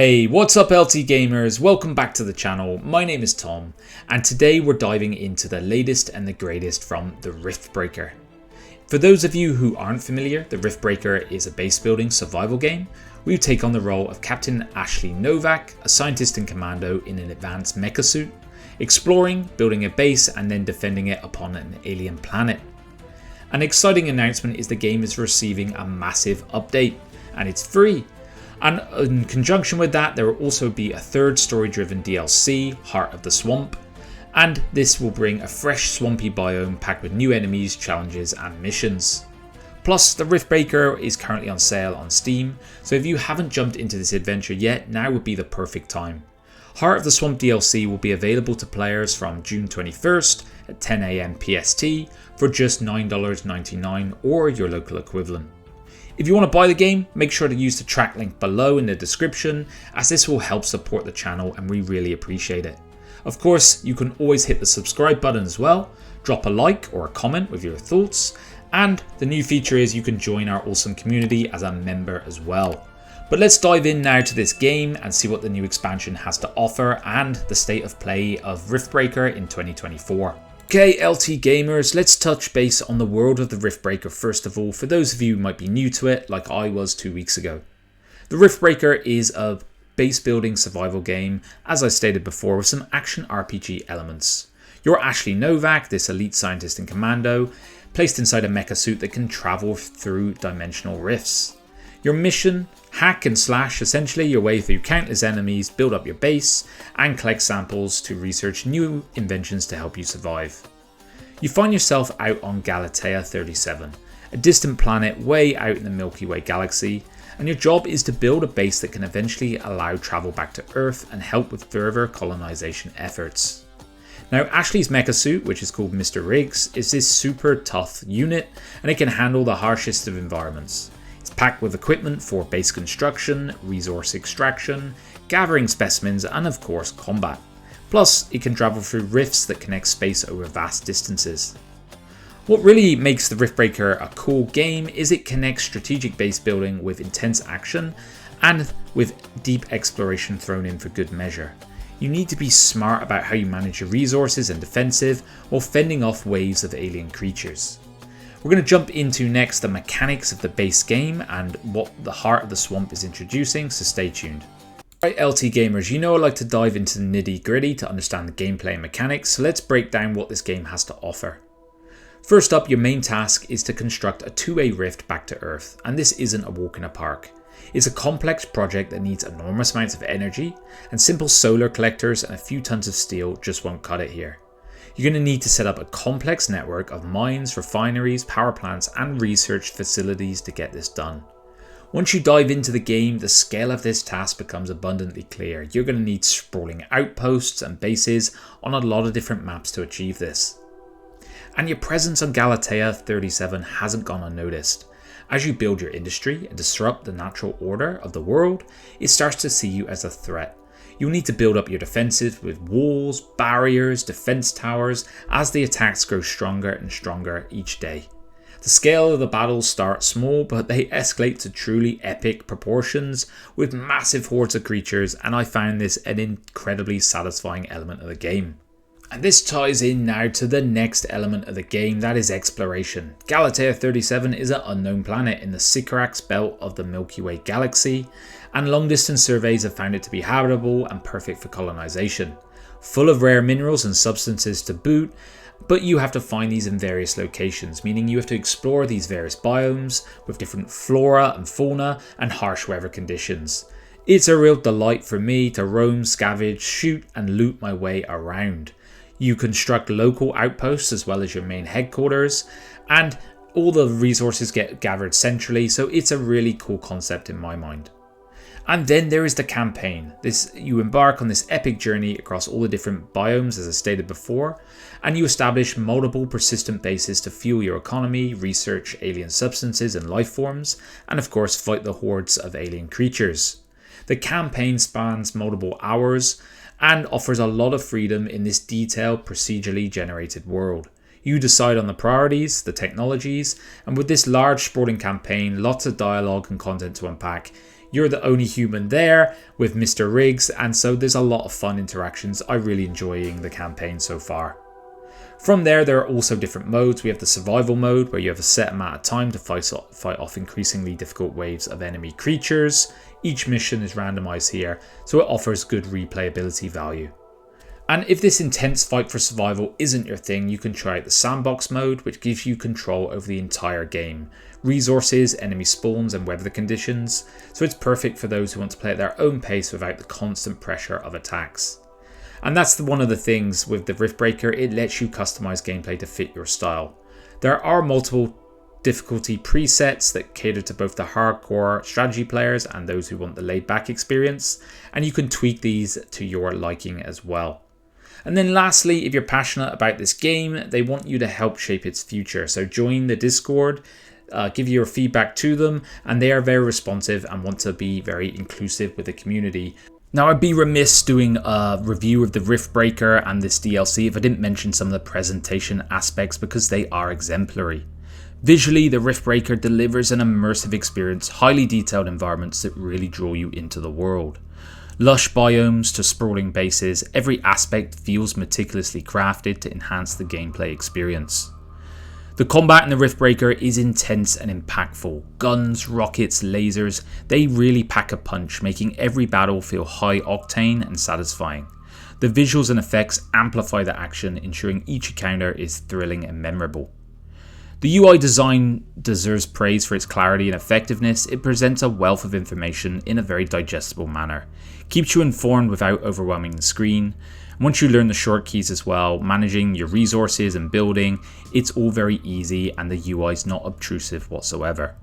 Hey, what's up LT gamers? Welcome back to the channel. My name is Tom and today we're diving into the latest and the greatest from the Riftbreaker. For those of you who aren't familiar, the Riftbreaker is a base building survival game where you take on the role of Captain Ashley Novak, a scientist and commando in an advanced mecha suit, exploring, building a base and then defending it upon an alien planet. An exciting announcement is the game is receiving a massive update and it's free. And in conjunction with that, there will also be a third story-driven DLC, Heart of the Swamp, and this will bring a fresh swampy biome packed with new enemies, challenges and missions. Plus, the Riftbreaker is currently on sale on Steam, so if you haven't jumped into this adventure yet, now would be the perfect time. Heart of the Swamp DLC will be available to players from June 21st at 10 AM PST for just $9.99 or your local equivalent. If you want to buy the game, make sure to use the track link below in the description, as this will help support the channel and we really appreciate it. Of course, you can always hit the subscribe button as well, drop a like or a comment with your thoughts, and the new feature is you can join our awesome community as a member as well. But let's dive in now to this game and see what the new expansion has to offer and the state of play of Riftbreaker in 2024. Okay, LT gamers, let's touch base on the world of the Riftbreaker first of all, for those of you who might be new to it like I was 2 weeks ago. The Riftbreaker is a base building survival game, as I stated before, with some action RPG elements. You're Ashley Novak, this elite scientist and commando, placed inside a mecha suit that can travel through dimensional rifts. Your mission? Hack and slash essentially your way through countless enemies, build up your base, and collect samples to research new inventions to help you survive. You find yourself out on Galatea 37, a distant planet way out in the Milky Way galaxy, and your job is to build a base that can eventually allow travel back to Earth and help with further colonization efforts. Now, Ashley's mecha suit, which is called Mr. Riggs, is this super tough unit, and it can handle the harshest of environments. It's packed with equipment for base construction, resource extraction, gathering specimens, and of course combat. Plus, it can travel through rifts that connect space over vast distances. What really makes the Riftbreaker a cool game is it connects strategic base building with intense action and with deep exploration thrown in for good measure. You need to be smart about how you manage your resources and defensive while fending off waves of alien creatures. We're going to jump into next the mechanics of the base game and what the Heart of the Swamp is introducing, so stay tuned. Alright LT gamers, you know I like to dive into the nitty gritty to understand the gameplay and mechanics, so let's break down what this game has to offer. First up, your main task is to construct a two-way rift back to Earth, and this isn't a walk in a park. It's a complex project that needs enormous amounts of energy, and simple solar collectors and a few tons of steel just won't cut it here. You're going to need to set up a complex network of mines, refineries, power plants and research facilities to get this done. Once you dive into the game, the scale of this task becomes abundantly clear. You're going to need sprawling outposts and bases on a lot of different maps to achieve this. And your presence on Galatea 37 hasn't gone unnoticed. As you build your industry and disrupt the natural order of the world, it starts to see you as a threat. You'll need to build up your defenses with walls, barriers, defense towers as the attacks grow stronger and stronger each day. The scale of the battles start small, but they escalate to truly epic proportions with massive hordes of creatures, and I found this an incredibly satisfying element of the game. And this ties in now to the next element of the game, that is exploration. Galatea 37 is an unknown planet in the Sycorax belt of the Milky Way galaxy, and long distance surveys have found it to be habitable and perfect for colonization. Full of rare minerals and substances to boot, but you have to find these in various locations, meaning you have to explore these various biomes with different flora and fauna and harsh weather conditions. It's a real delight for me to roam, scavenge, shoot and loot my way around. You construct local outposts as well as your main headquarters, and all the resources get gathered centrally, so it's a really cool concept in my mind. And then there is the campaign. You embark on this epic journey across all the different biomes, as I stated before, and you establish multiple persistent bases to fuel your economy, research alien substances and life forms, and of course fight the hordes of alien creatures. The campaign spans multiple hours and offers a lot of freedom in this detailed, procedurally generated world. You decide on the priorities, the technologies, and with this large sprawling campaign, lots of dialogue and content to unpack, You're the only human there with Mr. Riggs, and so there's a lot of fun interactions. I'm really enjoying the campaign so far. From there are also different modes. We have the survival mode, where you have a set amount of time to fight off increasingly difficult waves of enemy creatures. Each mission is randomized here, so it offers good replayability value. And if this intense fight for survival isn't your thing, you can try out the sandbox mode, which gives you control over the entire game. Resources, enemy spawns, and weather conditions, so it's perfect for those who want to play at their own pace without the constant pressure of attacks. And that's one of the things with the Riftbreaker, it lets you customize gameplay to fit your style. There are multiple difficulty presets that cater to both the hardcore strategy players and those who want the laid back experience, and you can tweak these to your liking as well. And then lastly, if you're passionate about this game, they want you to help shape its future. So join the Discord, give your feedback to them, and they are very responsive and want to be very inclusive with the community. Now, I'd be remiss doing a review of the Riftbreaker and this DLC if I didn't mention some of the presentation aspects, because they are exemplary. Visually, the Riftbreaker delivers an immersive experience, highly detailed environments that really draw you into the world. Lush biomes to sprawling bases, every aspect feels meticulously crafted to enhance the gameplay experience. The combat in the Riftbreaker is intense and impactful. Guns, rockets, lasers, they really pack a punch, making every battle feel high octane and satisfying. The visuals and effects amplify the action, ensuring each encounter is thrilling and memorable. The UI design deserves praise for its clarity and effectiveness. It presents a wealth of information in a very digestible manner. Keeps you informed without overwhelming the screen. Once you learn the short keys as well, managing your resources and building, it's all very easy and the UI is not obtrusive whatsoever.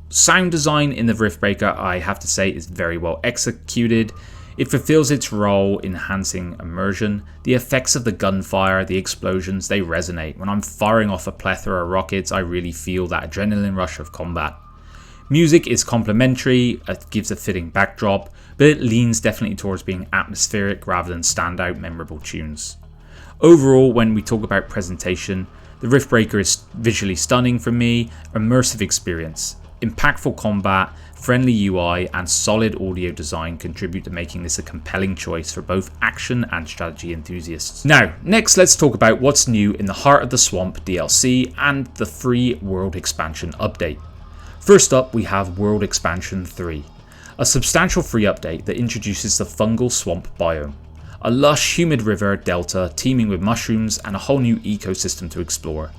Sound design in the Riftbreaker, I have to say, is very well executed. It fulfills its role enhancing immersion. The effects of the gunfire, the explosions, they resonate. When I'm firing off a plethora of rockets, I really feel that adrenaline rush of combat. Music is complementary, it gives a fitting backdrop, but it leans definitely towards being atmospheric rather than standout memorable tunes. Overall, when we talk about presentation, the Riftbreaker is visually stunning for me, immersive experience, impactful combat, friendly UI, and solid audio design contribute to making this a compelling choice for both action and strategy enthusiasts. Now, next let's talk about what's new in the Heart of the Swamp DLC and the free World Expansion update. First up, we have World Expansion 3, a substantial free update that introduces the Fungal Swamp biome, a lush, humid river delta teeming with mushrooms and a whole new ecosystem to explore.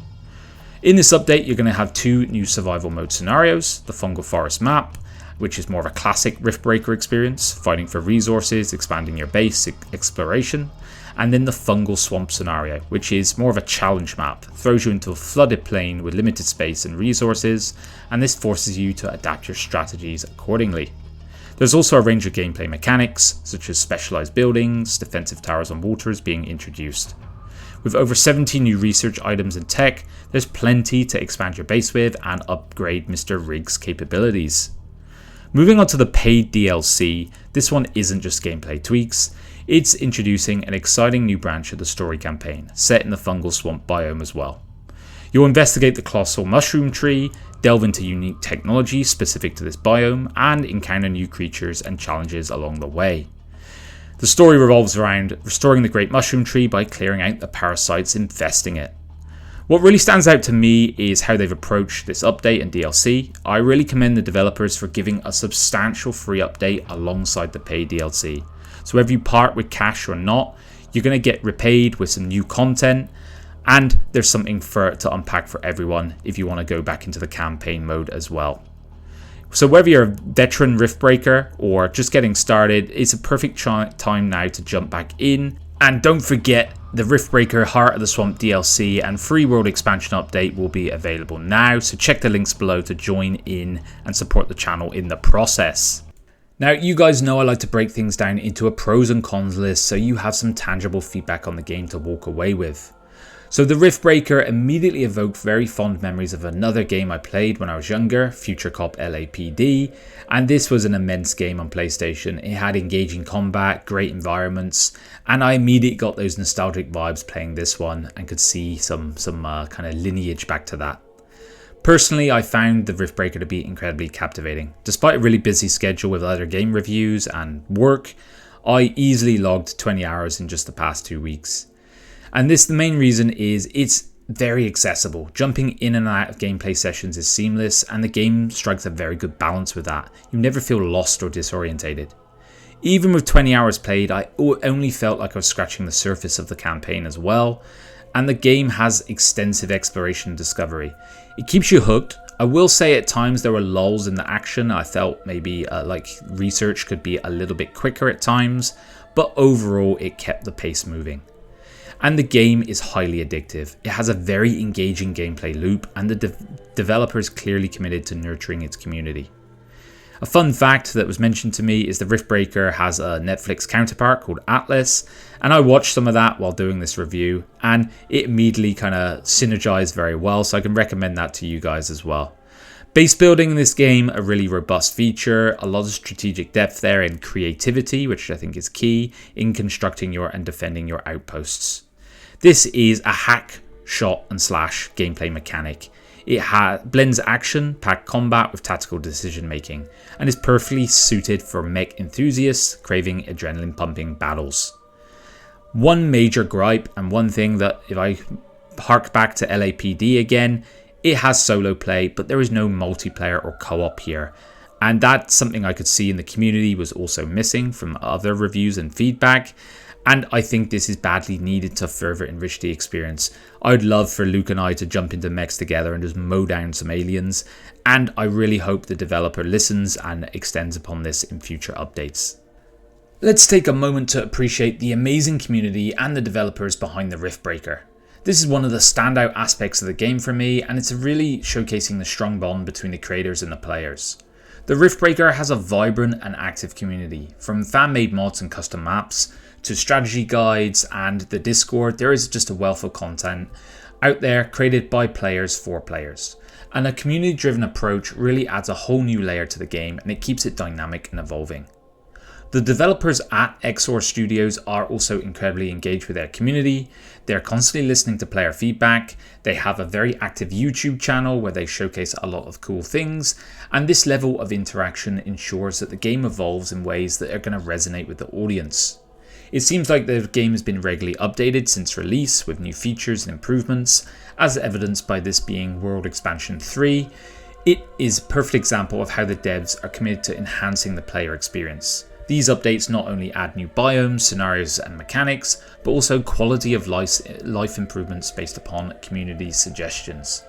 In this update, you're going to have two new survival mode scenarios, the Fungal Forest map, which is more of a classic Riftbreaker experience, fighting for resources, expanding your base, exploration, and then the Fungal Swamp scenario, which is more of a challenge map, throws you into a flooded plain with limited space and resources, and this forces you to adapt your strategies accordingly. There's also a range of gameplay mechanics, such as specialized buildings, defensive towers on waters being introduced. With over 70 new research items and tech, there's plenty to expand your base with and upgrade Mr. Riggs' capabilities. Moving on to the paid DLC, this one isn't just gameplay tweaks, it's introducing an exciting new branch of the story campaign, set in the Fungal Swamp biome as well. You'll investigate the colossal mushroom tree, delve into unique technology specific to this biome, and encounter new creatures and challenges along the way. The story revolves around restoring the great mushroom tree by clearing out the parasites infesting it. What really stands out to me is how they've approached this update and DLC. I really commend the developers for giving a substantial free update alongside the paid DLC. So whether you part with cash or not, you're going to get repaid with some new content, and there's something to unpack for everyone if you want to go back into the campaign mode as well. So whether you're a veteran Riftbreaker or just getting started, it's a perfect time now to jump back in. And don't forget, the Riftbreaker Heart of the Swamp DLC and free World Expansion update will be available now, so check the links below to join in and support the channel in the process. Now, you guys know I like to break things down into a pros and cons list so you have some tangible feedback on the game to walk away with. So the Riftbreaker immediately evoked very fond memories of another game I played when I was younger, Future Cop LAPD, and this was an immense game on PlayStation. It had engaging combat, great environments, and I immediately got those nostalgic vibes playing this one and could see some kind of lineage back to that. Personally, I found the Riftbreaker to be incredibly captivating. Despite a really busy schedule with other game reviews and work, I easily logged 20 hours in just the past 2 weeks. And the main reason is it's very accessible. Jumping in and out of gameplay sessions is seamless, and the game strikes a very good balance with that. You never feel lost or disorientated. Even with 20 hours played, I only felt like I was scratching the surface of the campaign as well, and the game has extensive exploration and discovery. It keeps you hooked. I will say at times there were lulls in the action. I felt maybe like research could be a little bit quicker at times, but overall it kept the pace moving. And the game is highly addictive. It has a very engaging gameplay loop, and the developer is clearly committed to nurturing its community. A fun fact that was mentioned to me is the Riftbreaker has a Netflix counterpart called Atlas, and I watched some of that while doing this review, and it immediately kind of synergized very well, so I can recommend that to you guys as well. Base building in this game, a really robust feature, a lot of strategic depth there, and creativity, which I think is key in constructing and defending your outposts. This is a hack, shot and slash gameplay mechanic. It blends action-packed combat with tactical decision making, and is perfectly suited for mech enthusiasts craving adrenaline-pumping battles. One major gripe, and one thing that if I hark back to LAPD again, it has solo play, but there is no multiplayer or co-op here. And that's something I could see in the community was also missing from other reviews and feedback. And I think this is badly needed to further enrich the experience. I would love for Luke and I to jump into mechs together and just mow down some aliens. And I really hope the developer listens and extends upon this in future updates. Let's take a moment to appreciate the amazing community and the developers behind the Riftbreaker. This is one of the standout aspects of the game for me, and it's really showcasing the strong bond between the creators and the players. The Riftbreaker has a vibrant and active community. From fan-made mods and custom maps, to strategy guides and the Discord, there is just a wealth of content out there created by players for players. And a community-driven approach really adds a whole new layer to the game, and it keeps it dynamic and evolving. The developers at Exor Studios are also incredibly engaged with their community. They're constantly listening to player feedback. They have a very active YouTube channel where they showcase a lot of cool things. And this level of interaction ensures that the game evolves in ways that are going to resonate with the audience. It seems like the game has been regularly updated since release with new features and improvements, as evidenced by this being World Expansion 3. It is a perfect example of how the devs are committed to enhancing the player experience. These updates not only add new biomes, scenarios and mechanics, but also quality of life improvements based upon community suggestions.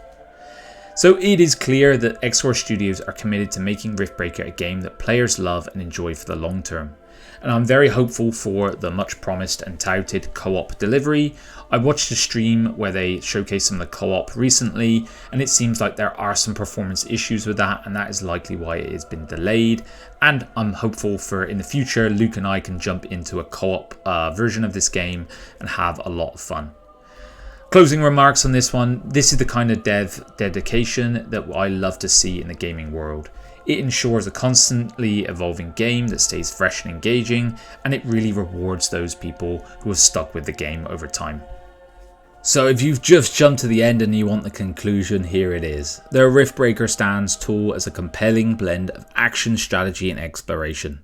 So it is clear that Exor Studios are committed to making Riftbreaker a game that players love and enjoy for the long term. And I'm very hopeful for the much promised and touted co-op delivery. I watched a stream where they showcased some of the co-op recently, and it seems like there are some performance issues with that, and that is likely why it has been delayed. And I'm hopeful for in the future Luke and I can jump into a co-op version of this game and have a lot of fun. Closing remarks on this one, this is the kind of dev dedication that I love to see in the gaming world. It ensures a constantly evolving game that stays fresh and engaging, and it really rewards those people who have stuck with the game over time. So if you've just jumped to the end and you want the conclusion, here it is. The Riftbreaker stands tall as a compelling blend of action, strategy and exploration.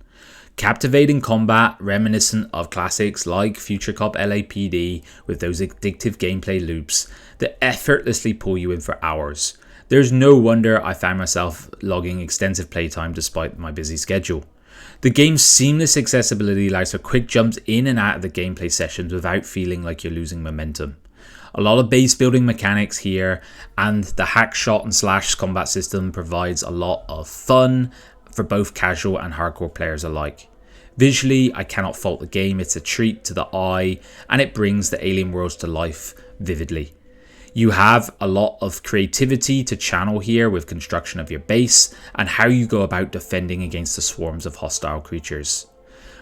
Captivating combat reminiscent of classics like Future Cop LAPD with those addictive gameplay loops that effortlessly pull you in for hours. There's no wonder I found myself logging extensive playtime despite my busy schedule. The game's seamless accessibility allows for quick jumps in and out of the gameplay sessions without feeling like you're losing momentum. A lot of base building mechanics here, and the hack, shot and slash combat system provides a lot of fun for both casual and hardcore players alike. Visually, I cannot fault the game. It's a treat to the eye, and it brings the alien worlds to life vividly. You have a lot of creativity to channel here with construction of your base and how you go about defending against the swarms of hostile creatures.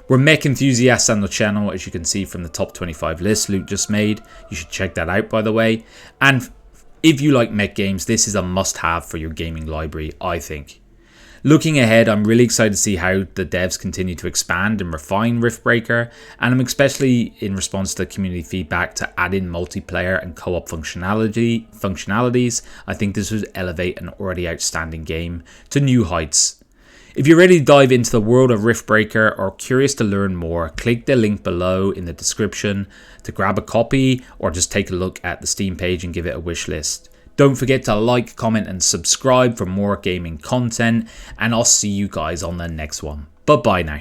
We're mech enthusiasts on the channel, as you can see from the top 25 list Luke just made. You should check that out, by the way. And if you like mech games, this is a must-have for your gaming library, I think. Looking ahead, I'm really excited to see how the devs continue to expand and refine Riftbreaker, and I'm especially in response to the community feedback to add in multiplayer and co-op functionalities. I think this would elevate an already outstanding game to new heights. If you're ready to dive into the world of Riftbreaker or curious to learn more, click the link below in the description to grab a copy or just take a look at the Steam page and give it a wish list. Don't forget to like, comment and subscribe for more gaming content, and I'll see you guys on the next one. Bye bye now.